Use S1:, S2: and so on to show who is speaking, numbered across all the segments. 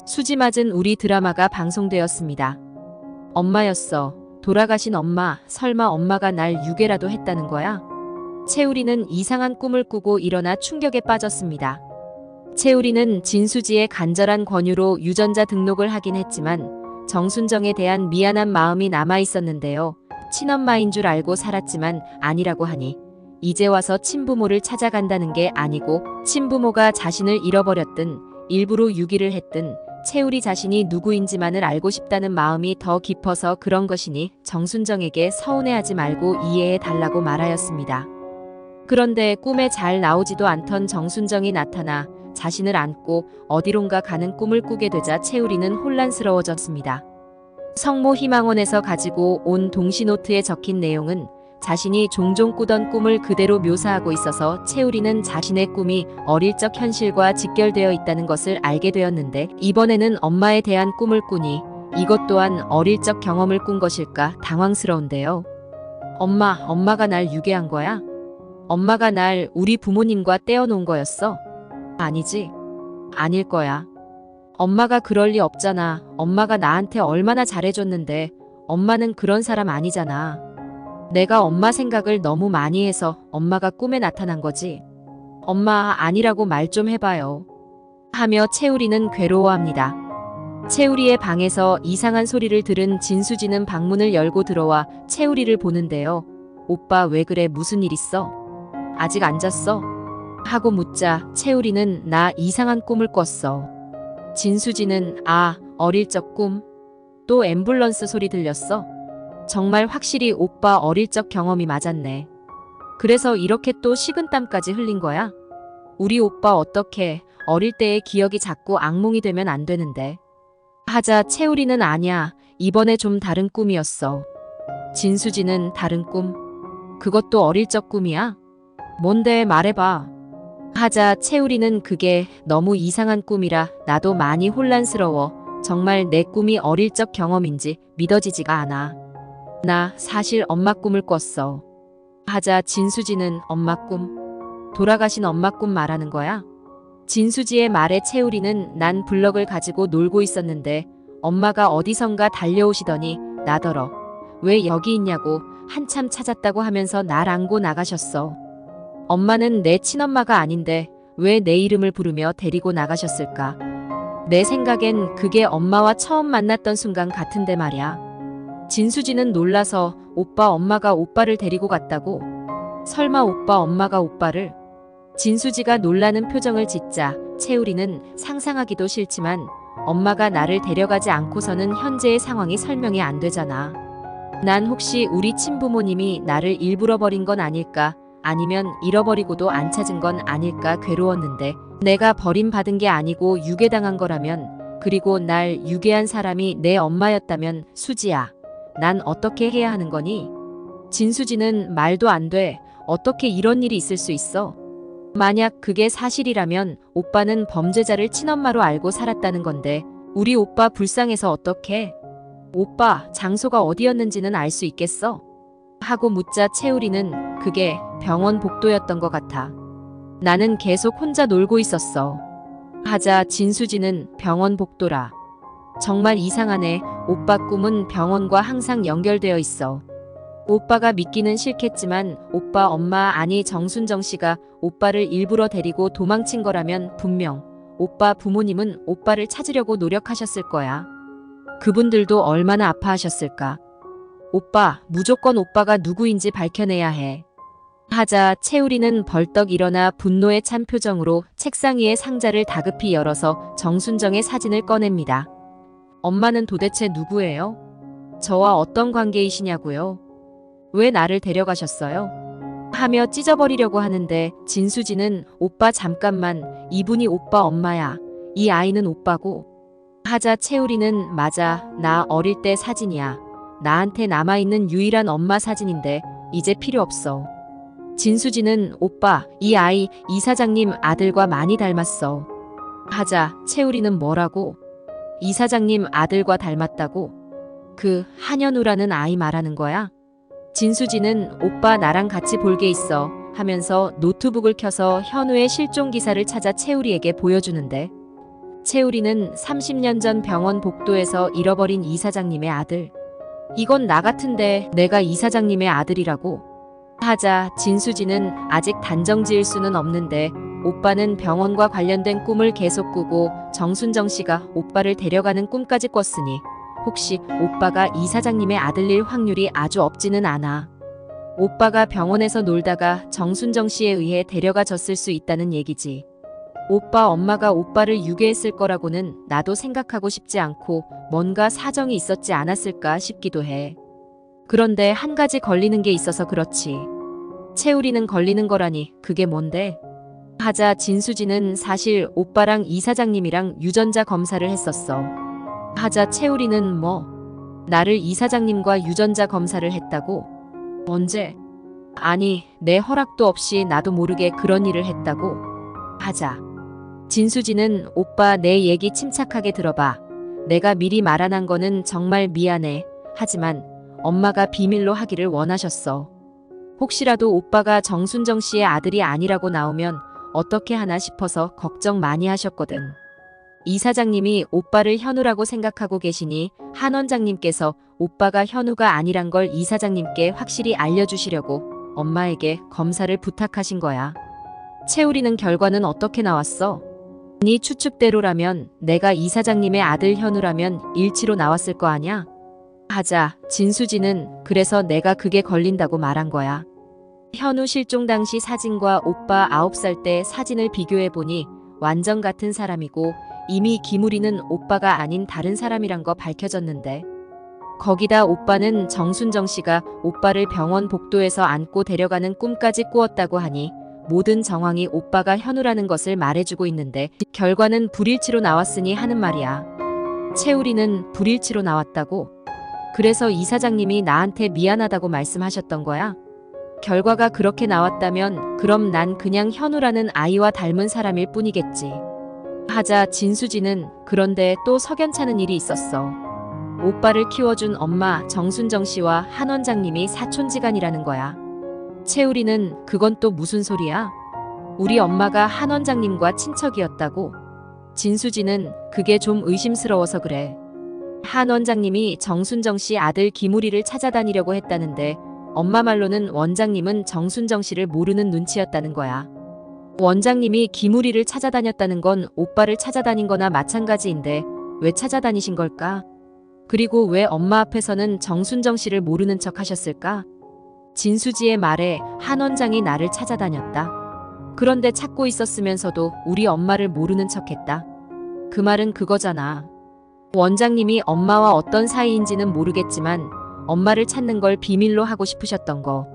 S1: 수지 맞은 우리 드라마가 방송되었습니다. 엄마였어. 돌아가신 엄마. 설마 엄마가 날 유괴라도 했다는 거야? 채우리는 이상한 꿈을 꾸고 일어나 충격에 빠졌습니다. 채우리는 진수지의 간절한 권유로 유전자 등록을 하긴 했지만 정순정에 대한 미안한 마음이 남아 있었는데요. 친엄마인 줄 알고 살았지만 아니라고 하니 이제 와서 친부모를 찾아간다는 게 아니고 친부모가 자신을 잃어버렸든 일부러 유기를 했든 채우리 자신이 누구인지만을 알고 싶다는 마음이 더 깊어서 그런 것이니 정순정에게 서운해하지 말고 이해해 달라고 말하였습니다. 그런데 꿈에 잘 나오지도 않던 정순정이 나타나 자신을 안고 어디론가 가는 꿈을 꾸게 되자 채우리는 혼란스러워졌습니다. 성모 희망원에서 가지고 온 동시노트에 적힌 내용은 자신이 종종 꾸던 꿈을 그대로 묘사하고 있어서 채우리는 자신의 꿈이 어릴 적 현실과 직결되어 있다는 것을 알게 되었는데 이번에는 엄마에 대한 꿈을 꾸니 이것 또한 어릴 적 경험을 꾼 것일까 당황스러운데요. 엄마가 날 유괴한 거야? 엄마가 날 우리 부모님과 떼어놓은 거였어? 아니지. 아닐 거야. 엄마가 그럴 리 없잖아. 엄마가 나한테 얼마나 잘해줬는데 엄마는 그런 사람 아니잖아. 내가 엄마 생각을 너무 많이 해서 엄마가 꿈에 나타난 거지. 엄마 아니라고 말 좀 해봐요. 하며 채우리는 괴로워합니다. 채우리의 방에서 이상한 소리를 들은 진수지는 방문을 열고 들어와 채우리를 보는데요. 오빠 왜 그래? 무슨 일 있어? 아직 안 잤어? 하고 묻자 채우리는 나 이상한 꿈을 꿨어. 진수지는 어릴 적 꿈? 또 앰뷸런스 소리 들렸어? 정말 확실히 오빠 어릴 적 경험이 맞았네. 그래서 이렇게 또 식은땀까지 흘린 거야? 우리 오빠 어떻게 어릴 때의 기억이 자꾸 악몽이 되면 안 되는데. 하자 채우리는 아니야. 이번에 좀 다른 꿈이었어. 진수지는 다른 꿈? 그것도 어릴 적 꿈이야? 뭔데 말해봐. 하자 채우리는 그게 너무 이상한 꿈이라 나도 많이 혼란스러워. 정말 내 꿈이 어릴 적 경험인지 믿어지지가 않아. 나 사실 엄마 꿈을 꿨어. 하자 진수지는 엄마 꿈? 돌아가신 엄마 꿈 말하는 거야? 진수지의 말에 채우리는 난 블럭을 가지고 놀고 있었는데 엄마가 어디선가 달려오시더니 나더러 왜 여기 있냐고 한참 찾았다고 하면서 날 안고 나가셨어. 엄마는 내 친엄마가 아닌데 왜 내 이름을 부르며 데리고 나가셨을까? 내 생각엔 그게 엄마와 처음 만났던 순간 같은데 말이야. 진수지는 놀라서 엄마가 오빠를 데리고 갔다고? 설마 엄마가 오빠를? 진수지가 놀라는 표정을 짓자 채우리는 상상하기도 싫지만 엄마가 나를 데려가지 않고서는 현재의 상황이 설명이 안 되잖아. 난 혹시 우리 친부모님이 나를 일부러 버린 건 아닐까? 아니면 잃어버리고도 안 찾은 건 아닐까 괴로웠는데 내가 버림받은 게 아니고 유괴당한 거라면 그리고 날 유괴한 사람이 내 엄마였다면 수지야. 난 어떻게 해야 하는 거니? 진수지는 말도 안 돼. 어떻게 이런 일이 있을 수 있어? 만약 그게 사실이라면 오빠는 범죄자를 친엄마로 알고 살았다는 건데 우리 오빠 불쌍해서 어떡해? 오빠 장소가 어디였는지는 알 수 있겠어? 하고 묻자 채우리는 그게 병원 복도였던 것 같아. 나는 계속 혼자 놀고 있었어. 하자 진수지는 병원 복도라. 정말 이상하네. 오빠 꿈은 병원과 항상 연결되어 있어. 오빠가 믿기는 싫겠지만 오빠 엄마 아니 정순정 씨가 오빠를 일부러 데리고 도망친 거라면 분명 오빠 부모님은 오빠를 찾으려고 노력하셨을 거야. 그분들도 얼마나 아파하셨을까. 오빠, 무조건 오빠가 누구인지 밝혀내야 해. 하자 채우리는 벌떡 일어나 분노에 찬 표정으로 책상 위의 상자를 다급히 열어서 정순정의 사진을 꺼냅니다. 엄마는 도대체 누구예요? 저와 어떤 관계이시냐고요? 왜 나를 데려가셨어요? 하며 찢어버리려고 하는데 진수지는 오빠 잠깐만, 이분이 오빠 엄마야. 이 아이는 오빠고. 하자 채우리는 맞아, 나 어릴 때 사진이야. 나한테 남아있는 유일한 엄마 사진인데 이제 필요 없어. 진수지는 오빠, 이 아이 이 사장님 아들과 많이 닮았어. 하자 채우리는 뭐라고? 이 사장님 아들과 닮았다고? 그 한현우라는 아이 말하는 거야? 진수지는 오빠 나랑 같이 볼 게 있어 하면서 노트북을 켜서 현우의 실종 기사를 찾아 채우리에게 보여주는데 채우리는 30년 전 병원 복도에서 잃어버린 이사장님의 아들. 이건 나 같은데 내가 이사장님의 아들이라고? 하자 진수지는 아직 단정 지을 수는 없는데 오빠는 병원과 관련된 꿈을 계속 꾸고 정순정 씨가 오빠를 데려가는 꿈까지 꿨으니 혹시 오빠가 이사장님의 아들일 확률이 아주 없지는 않아. 오빠가 병원에서 놀다가 정순정 씨에 의해 데려가졌을 수 있다는 얘기지. 오빠 엄마가 오빠를 유괴했을 거라고는 나도 생각하고 싶지 않고 뭔가 사정이 있었지 않았을까 싶기도 해. 그런데 한 가지 걸리는 게 있어서 그렇지. 채우리는 걸리는 거라니 그게 뭔데? 하자 진수지는 사실 오빠랑 이사장님이랑 유전자 검사를 했었어. 하자 채우리는 뭐? 나를 이사장님과 유전자 검사를 했다고? 언제? 아니 내 허락도 없이 나도 모르게 그런 일을 했다고? 하자. 진수지는 오빠 내 얘기 침착하게 들어봐. 내가 미리 말 안 한 거는 정말 미안해. 하지만 엄마가 비밀로 하기를 원하셨어. 혹시라도 오빠가 정순정 씨의 아들이 아니라고 나오면 어떻게 하나 싶어서 걱정 많이 하셨거든. 이사장님이 오빠를 현우라고 생각하고 계시니 한 원장님께서 오빠가 현우가 아니란 걸 이사장님께 확실히 알려주시려고 엄마에게 검사를 부탁하신 거야. 채우리는 결과는 어떻게 나왔어? 네 추측대로라면 내가 이사장님의 아들 현우라면 일치로 나왔을 거 아냐? 하자 진수지는 그래서 내가 그게 걸린다고 말한 거야. 현우 실종 당시 사진과 오빠 9살 때 사진을 비교해보니 완전 같은 사람이고 이미 김우리는 오빠가 아닌 다른 사람이란 거 밝혀졌는데 거기다 오빠는 정순정 씨가 오빠를 병원 복도에서 안고 데려가는 꿈까지 꾸었다고 하니 모든 정황이 오빠가 현우라는 것을 말해주고 있는데 결과는 불일치로 나왔으니 하는 말이야. 채우리는 불일치로 나왔다고? 그래서 이사장님이 나한테 미안하다고 말씀하셨던 거야? 결과가 그렇게 나왔다면 그럼 난 그냥 현우라는 아이와 닮은 사람일 뿐이겠지. 하자 진수지는 그런데 또 석연찮은 일이 있었어. 오빠를 키워준 엄마 정순정 씨와 한 원장님이 사촌지간이라는 거야. 채우리는 그건 또 무슨 소리야? 우리 엄마가 한 원장님과 친척이었다고? 진수지는 그게 좀 의심스러워서 그래. 한 원장님이 정순정 씨 아들 김우리를 찾아다니려고 했다는데 엄마 말로는 원장님은 정순정 씨를 모르는 눈치였다는 거야. 원장님이 김우리를 찾아다녔다는 건 오빠를 찾아다닌 거나 마찬가지인데 왜 찾아다니신 걸까? 그리고 왜 엄마 앞에서는 정순정 씨를 모르는 척 하셨을까? 진수지의 말에 한 원장이 나를 찾아다녔다. 그런데 찾고 있었으면서도 우리 엄마를 모르는 척했다. 그 말은 그거잖아. 원장님이 엄마와 어떤 사이인지는 모르겠지만 엄마를 찾는 걸 비밀로 하고 싶으셨던 거.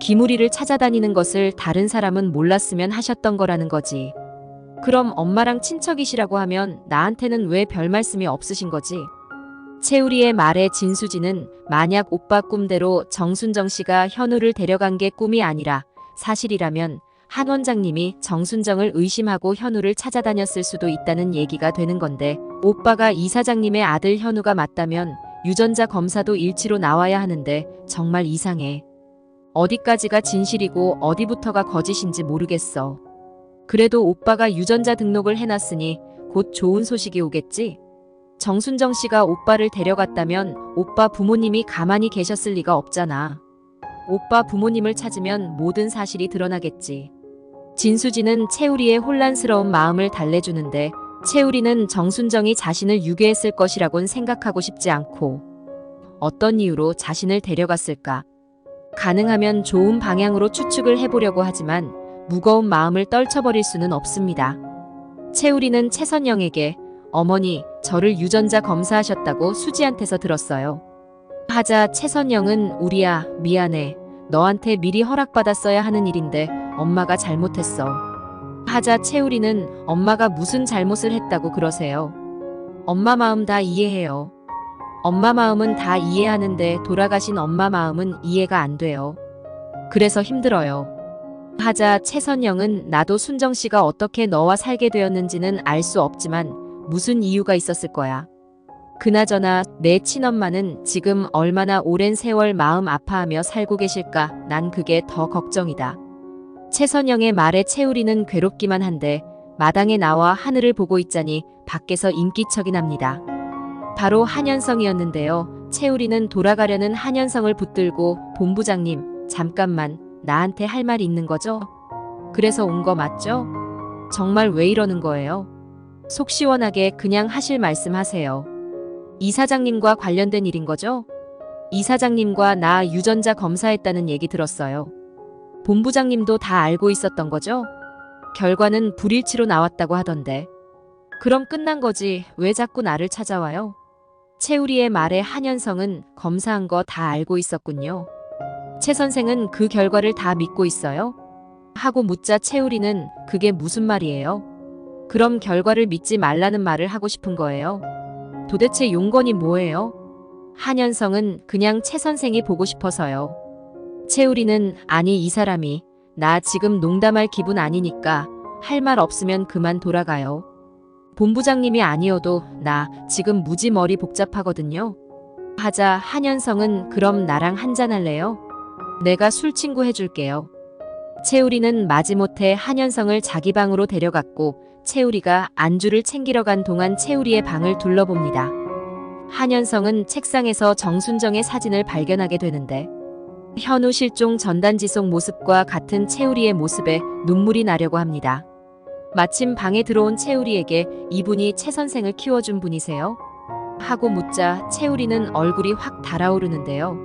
S1: 김우리를 찾아다니는 것을 다른 사람은 몰랐으면 하셨던 거라는 거지. 그럼 엄마랑 친척이시라고 하면 나한테는 왜 별 말씀이 없으신 거지? 채우리의 말에 진수지는 만약 오빠 꿈대로 정순정 씨가 현우를 데려간 게 꿈이 아니라 사실이라면 한 원장님이 정순정을 의심하고 현우를 찾아다녔을 수도 있다는 얘기가 되는 건데 오빠가 이사장님의 아들 현우가 맞다면 유전자 검사도 일치로 나와야 하는데 정말 이상해. 어디까지가 진실이고 어디부터가 거짓인지 모르겠어. 그래도 오빠가 유전자 등록을 해놨으니 곧 좋은 소식이 오겠지? 정순정 씨가 오빠를 데려갔다면 오빠 부모님이 가만히 계셨을 리가 없잖아. 오빠 부모님을 찾으면 모든 사실이 드러나겠지. 진수지는 채우리의 혼란스러운 마음을 달래주는데 채우리는 정순정이 자신을 유괴했을 것이라곤 생각하고 싶지 않고 어떤 이유로 자신을 데려갔을까? 가능하면 좋은 방향으로 추측을 해보려고 하지만 무거운 마음을 떨쳐버릴 수는 없습니다. 채우리는 최선영에게 어머니, 저를 유전자 검사하셨다고 수지한테서 들었어요. 하자 최선영은 우리야, 미안해. 너한테 미리 허락받았어야 하는 일인데 엄마가 잘못했어. 하자 채우리는 엄마가 무슨 잘못을 했다고 그러세요? 엄마 마음 다 이해해요. 엄마 마음은 다 이해하는데 돌아가신 엄마 마음은 이해가 안 돼요. 그래서 힘들어요. 하자 최선영은 나도 순정 씨가 어떻게 너와 살게 되었는지는 알 수 없지만 무슨 이유가 있었을 거야. 그나저나 내 친엄마는 지금 얼마나 오랜 세월 마음 아파하며 살고 계실까? 난 그게 더 걱정이다. 최선영의 말에 채우리는 괴롭기만 한데 마당에 나와 하늘을 보고 있자니 밖에서 인기척이 납니다. 바로 한현성이었는데요. 채우리는 돌아가려는 한현성을 붙들고 본부장님, 잠깐만 나한테 할 말이 있는 거죠? 그래서 온 거 맞죠? 정말 왜 이러는 거예요? 속 시원하게 그냥 하실 말씀 하세요. 이사장님과 관련된 일인 거죠? 이사장님과 나 유전자 검사했다는 얘기 들었어요. 본부장님도 다 알고 있었던 거죠? 결과는 불일치로 나왔다고 하던데. 그럼 끝난 거지 왜 자꾸 나를 찾아와요? 채우리의 말에 한현성은 검사한 거 다 알고 있었군요. 최 선생은 그 결과를 다 믿고 있어요? 하고 묻자 채우리는 그게 무슨 말이에요? 그럼 결과를 믿지 말라는 말을 하고 싶은 거예요? 도대체 용건이 뭐예요? 한현성은 그냥 최 선생이 보고 싶어서요. 채우리는 아니 이 사람이 나 지금 농담할 기분 아니니까 할 말 없으면 그만 돌아가요. 본부장님이 아니어도 나 지금 무지 머리 복잡하거든요. 하자 한현성은 그럼 나랑 한잔 할래요? 내가 술 친구 해줄게요. 채우리는 마지못해 한현성을 자기 방으로 데려갔고 채우리가 안주를 챙기러 간 동안 채우리의 방을 둘러봅니다. 한현성은 책상에서 정순정의 사진을 발견하게 되는데 현우 실종 전단지 속 모습과 같은 채우리의 모습에 눈물이 나려고 합니다. 마침 방에 들어온 채우리에게 이분이 최 선생을 키워준 분이세요? 하고 묻자 채우리는 얼굴이 확 달아오르는데요.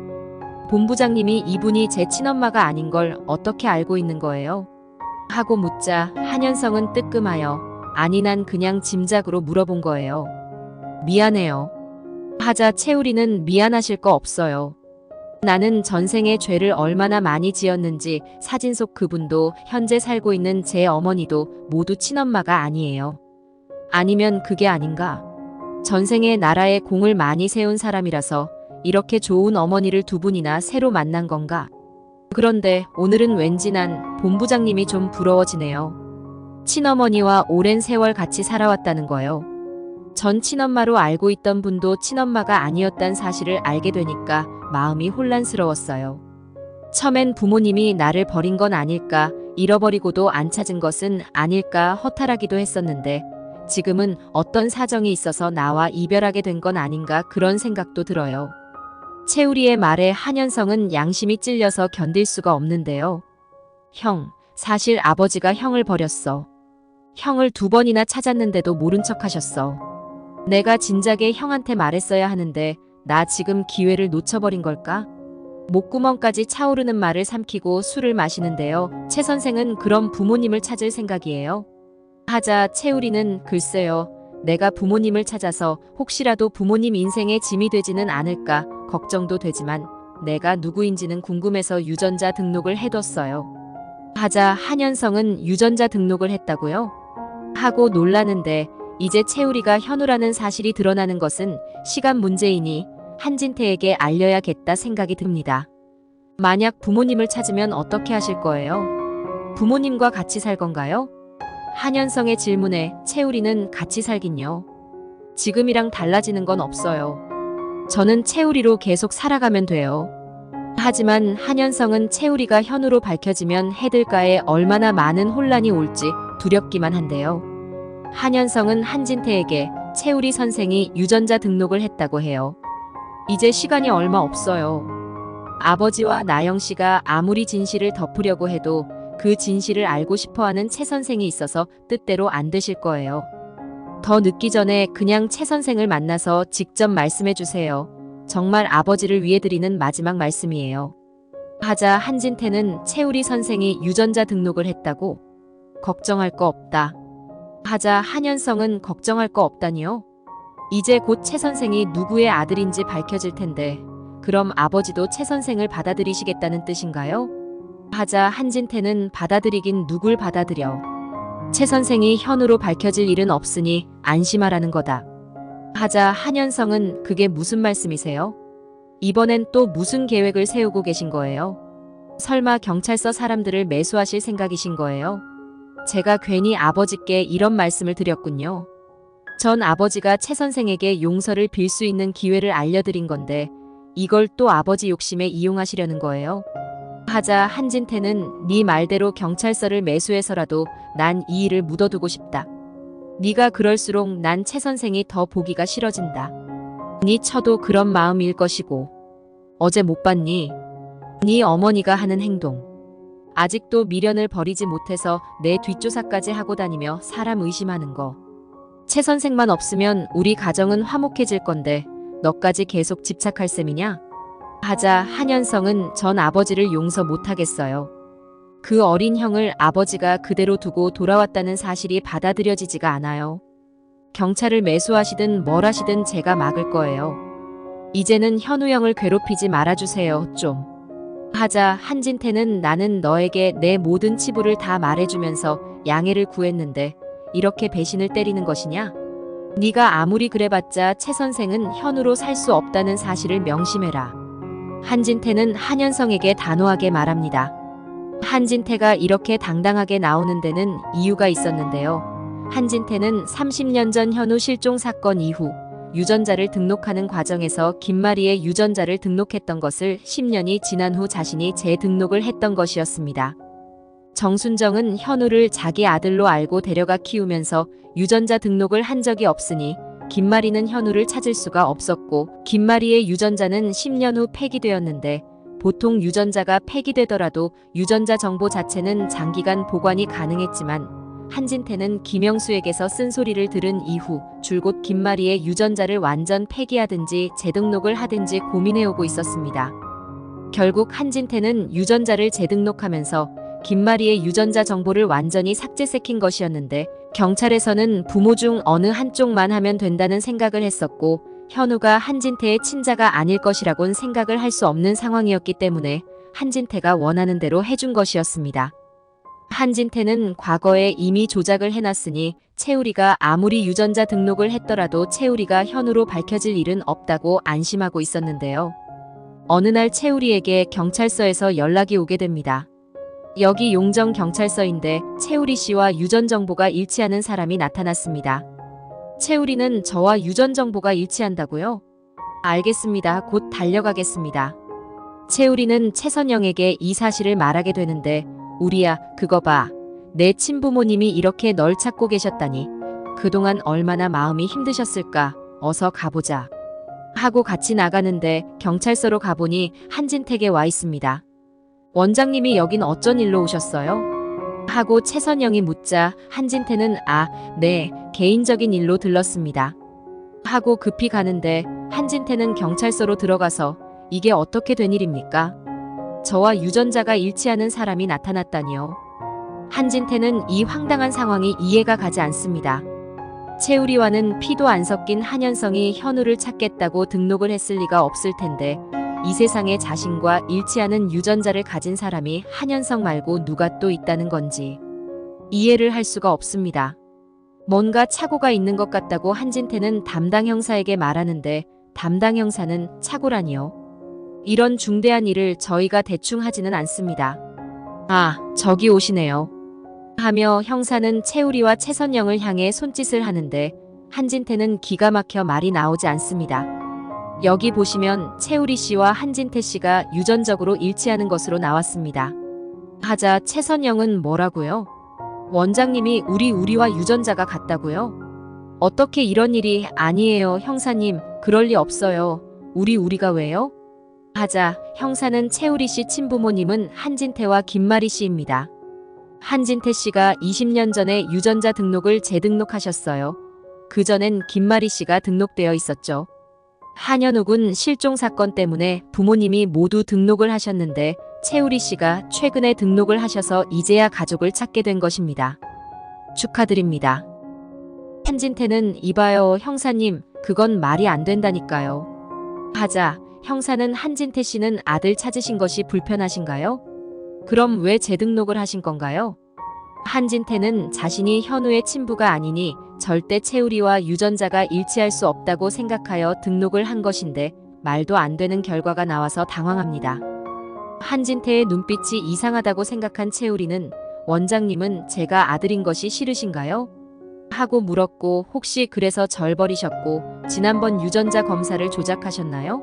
S1: 본부장님이 이분이 제 친엄마가 아닌 걸 어떻게 알고 있는 거예요? 하고 묻자 한현성은 뜨끔하여 아니 난 그냥 짐작으로 물어본 거예요. 미안해요. 하자 채우리는 미안하실 거 없어요. 나는 전생에 죄를 얼마나 많이 지었는지 사진 속 그분도 현재 살고 있는 제 어머니도 모두 친엄마가 아니에요. 아니면 그게 아닌가? 전생에 나라에 공을 많이 세운 사람이라서 이렇게 좋은 어머니를 두 분이나 새로 만난 건가? 그런데 오늘은 왠지 난 본부장님이 좀 부러워지네요. 친어머니와 오랜 세월 같이 살아왔다는 거요. 전 친엄마로 알고 있던 분도 친엄마가 아니었단 사실을 알게 되니까 마음이 혼란스러웠어요. 처음엔 부모님이 나를 버린 건 아닐까, 잃어버리고도 안 찾은 것은 아닐까 허탈하기도 했었는데 지금은 어떤 사정이 있어서 나와 이별하게 된 건 아닌가 그런 생각도 들어요. 채우리의 말에 한현성은 양심이 찔려서 견딜 수가 없는데요. 형, 사실 아버지가 형을 버렸어. 형을 2번이나 찾았는데도 모른 척 하셨어. 내가 진작에 형한테 말했어야 하는데 나 지금 기회를 놓쳐버린 걸까? 목구멍까지 차오르는 말을 삼키고 술을 마시는데요. 최 선생은 그럼 부모님을 찾을 생각이에요? 하자 채우리는 글쎄요. 내가 부모님을 찾아서 혹시라도 부모님 인생의 짐이 되지는 않을까 걱정도 되지만 내가 누구인지는 궁금해서 유전자 등록을 해뒀어요. 하자 한현성은 유전자 등록을 했다고요? 하고 놀라는데 이제 채우리가 현우라는 사실이 드러나는 것은 시간 문제이니 한진태에게 알려야겠다 생각이 듭니다. 만약 부모님을 찾으면 어떻게 하실 거예요? 부모님과 같이 살 건가요? 한현성의 질문에 채우리는 같이 살긴요. 지금이랑 달라지는 건 없어요. 저는 채우리로 계속 살아가면 돼요. 하지만 한현성은 채우리가 현우로 밝혀지면 해들가에 얼마나 많은 혼란이 올지 두렵기만 한데요. 한현성은 한진태에게 채우리 선생이 유전자 등록을 했다고 해요. 이제 시간이 얼마 없어요. 아버지와 나영 씨가 아무리 진실을 덮으려고 해도 그 진실을 알고 싶어하는 최 선생이 있어서 뜻대로 안 되실 거예요. 더 늦기 전에 그냥 최 선생을 만나서 직접 말씀해 주세요. 정말 아버지를 위해 드리는 마지막 말씀이에요. 하자 한진태는 채우리 선생이 유전자 등록을 했다고? 걱정할 거 없다. 하자 한현성은 걱정할 거 없다니요? 이제 곧 최 선생이 누구의 아들인지 밝혀질 텐데 그럼 아버지도 최 선생을 받아들이시겠다는 뜻인가요? 하자 한진태는 받아들이긴 누굴 받아들여. 최 선생이 현우로 밝혀질 일은 없으니 안심하라는 거다. 하자 한현성은 그게 무슨 말씀이세요? 이번엔 또 무슨 계획을 세우고 계신 거예요? 설마 경찰서 사람들을 매수하실 생각이신 거예요? 제가 괜히 아버지께 이런 말씀을 드렸군요. 전 아버지가 최 선생에게 용서를 빌 수 있는 기회를 알려드린 건데 이걸 또 아버지 욕심에 이용하시려는 거예요? 하자 한진태는 네 말대로 경찰서를 매수해서라도 난 이 일을 묻어두고 싶다. 네가 그럴수록 난 최 선생이 더 보기가 싫어진다. 네 처도 그런 마음일 것이고 어제 못 봤니? 네 어머니가 하는 행동. 아직도 미련을 버리지 못해서 내 뒷조사까지 하고 다니며 사람 의심하는 거. 최 선생만 없으면 우리 가정은 화목해질 건데 너까지 계속 집착할 셈이냐? 하자 한현성은 전 아버지를 용서 못하겠어요. 그 어린 형을 아버지가 그대로 두고 돌아왔다는 사실이 받아들여지지가 않아요. 경찰을 매수하시든 뭘 하시든 제가 막을 거예요. 이제는 현우 형을 괴롭히지 말아주세요, 좀. 하자 한진태는 나는 너에게 내 모든 치부를 다 말해주면서 양해를 구했는데 이렇게 배신을 때리는 것이냐? 네가 아무리 그래봤자 최 선생은 현우로 살 수 없다는 사실을 명심해라. 한진태는 한현성에게 단호하게 말합니다. 한진태가 이렇게 당당하게 나오는 데는 이유가 있었는데요. 한진태는 30년 전 현우 실종 사건 이후 유전자를 등록하는 과정에서 김마리의 유전자를 등록했던 것을 10년이 지난 후 자신이 재등록을 했던 것이었습니다. 정순정은 현우를 자기 아들로 알고 데려가 키우면서 유전자 등록을 한 적이 없으니 김마리는 현우를 찾을 수가 없었고 김마리의 유전자는 10년 후 폐기되었는데 보통 유전자가 폐기되더라도 유전자 정보 자체는 장기간 보관이 가능했지만 한진태는 김영수에게서 쓴소리를 들은 이후 줄곧 김마리의 유전자를 완전 폐기하든지 재등록을 하든지 고민해오고 있었습니다. 결국 한진태는 유전자를 재등록하면서 김마리의 유전자 정보를 완전히 삭제시킨 것이었는데 경찰에서는 부모 중 어느 한쪽만 하면 된다는 생각을 했었고 현우가 한진태의 친자가 아닐 것이라곤 생각을 할 수 없는 상황이었기 때문에 한진태가 원하는 대로 해준 것이었습니다. 한진태는 과거에 이미 조작을 해놨으니 채우리가 아무리 유전자 등록을 했더라도 채우리가 현우로 밝혀질 일은 없다고 안심하고 있었는데요. 어느 날 채우리에게 경찰서에서 연락이 오게 됩니다. 여기 용정경찰서인데 채우리 씨와 유전 정보가 일치하는 사람이 나타났습니다. 채우리는 저와 유전 정보가 일치한다고요? 알겠습니다. 곧 달려가겠습니다. 채우리는 최선영에게 이 사실을 말하게 되는데 우리야 그거 봐. 내 친부모님이 이렇게 널 찾고 계셨다니. 그동안 얼마나 마음이 힘드셨을까. 어서 가보자. 하고 같이 나가는데 경찰서로 가보니 한진택에 와 있습니다. 원장님이 여긴 어쩐 일로 오셨어요? 하고 최선영이 묻자 한진태는 네, 개인적인 일로 들렀습니다. 하고 급히 가는데 한진태는 경찰서로 들어가서 이게 어떻게 된 일입니까? 저와 유전자가 일치하는 사람이 나타났다니요. 한진태는 이 황당한 상황이 이해가 가지 않습니다. 채우리와는 피도 안 섞인 한현성이 현우를 찾겠다고 등록을 했을 리가 없을 텐데 이 세상에 자신과 일치하는 유전자를 가진 사람이 한현성 말고 누가 또 있다는 건지 이해를 할 수가 없습니다. 뭔가 착오가 있는 것 같다고 한진태는 담당 형사에게 말하는데 담당 형사는 착오라니요. 이런 중대한 일을 저희가 대충 하지는 않습니다. 저기 오시네요. 하며 형사는 채우리와 최선영을 향해 손짓을 하는데 한진태는 기가 막혀 말이 나오지 않습니다. 여기 보시면 채우리 씨와 한진태 씨가 유전적으로 일치하는 것으로 나왔습니다. 하자 최선영은 뭐라고요? 원장님이 우리와 유전자가 같다고요? 어떻게 이런 일이 아니에요 형사님. 그럴 리 없어요. 우리가 왜요? 하자 형사는 채우리 씨 친부모님은 한진태와 김마리 씨입니다. 한진태 씨가 20년 전에 유전자 등록을 재등록하셨어요. 그전엔 김마리 씨가 등록되어 있었죠. 한현욱은 실종 사건 때문에 부모님이 모두 등록을 하셨는데 채우리 씨가 최근에 등록을 하셔서 이제야 가족을 찾게 된 것입니다. 축하드립니다. 한진태는 이봐요 형사님, 그건 말이 안 된다니까요. 하자 형사는 한진태 씨는 아들 찾으신 것이 불편하신가요? 그럼 왜 재등록을 하신 건가요? 한진태는 자신이 현우의 친부가 아니니 절대 채우리와 유전자가 일치할 수 없다고 생각하여 등록을 한 것인데 말도 안 되는 결과가 나와서 당황합니다. 한진태의 눈빛이 이상하다고 생각한 채우리는 원장님은 제가 아들인 것이 싫으신가요? 하고 물었고 혹시 그래서 절 버리셨고 지난번 유전자 검사를 조작하셨나요?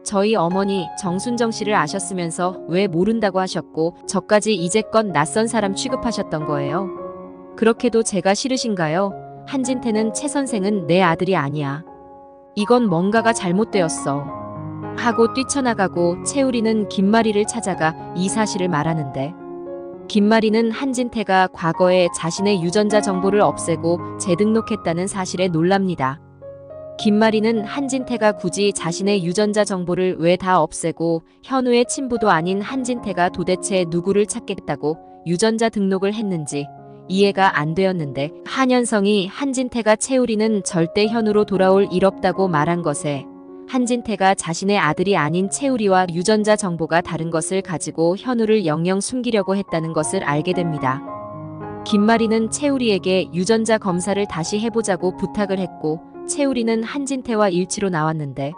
S1: 저희 어머니 정순정 씨를 아셨으면서 왜 모른다고 하셨고 저까지 이제껏 낯선 사람 취급하셨던 거예요. 그렇게도 제가 싫으신가요? 한진태는 최 선생은 내 아들이 아니야. 이건 뭔가가 잘못되었어. 하고 뛰쳐나가고 채우리는 김마리를 찾아가 이 사실을 말하는데 김마리는 한진태가 과거에 자신의 유전자 정보를 없애고 재등록했다는 사실에 놀랍니다. 김마리는 한진태가 굳이 자신의 유전자 정보를 왜 다 없애고 현우의 친부도 아닌 한진태가 도대체 누구를 찾겠다고 유전자 등록을 했는지 이해가 안 되었는데 한현성이 한진태가 채우리는 절대 현우로 돌아올 일 없다고 말한 것에 한진태가 자신의 아들이 아닌 채우리와 유전자 정보가 다른 것을 가지고 현우를 영영 숨기려고 했다는 것을 알게 됩니다. 김마리는 채우리에게 유전자 검사를 다시 해보자고 부탁을 했고 채우리는 한진태와 일치로 나왔는데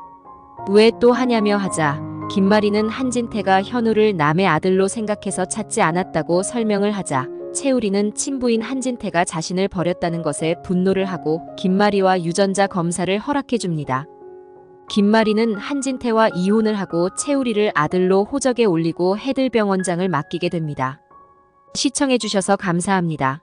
S1: 왜 또 하냐며 하자 김마리는 한진태가 현우를 남의 아들로 생각해서 찾지 않았다고 설명을 하자 채우리는 친부인 한진태가 자신을 버렸다는 것에 분노를 하고 김마리와 유전자 검사를 허락해 줍니다. 김마리는 한진태와 이혼을 하고 채우리를 아들로 호적에 올리고 해들병원장을 맡기게 됩니다. 시청해 주셔서 감사합니다.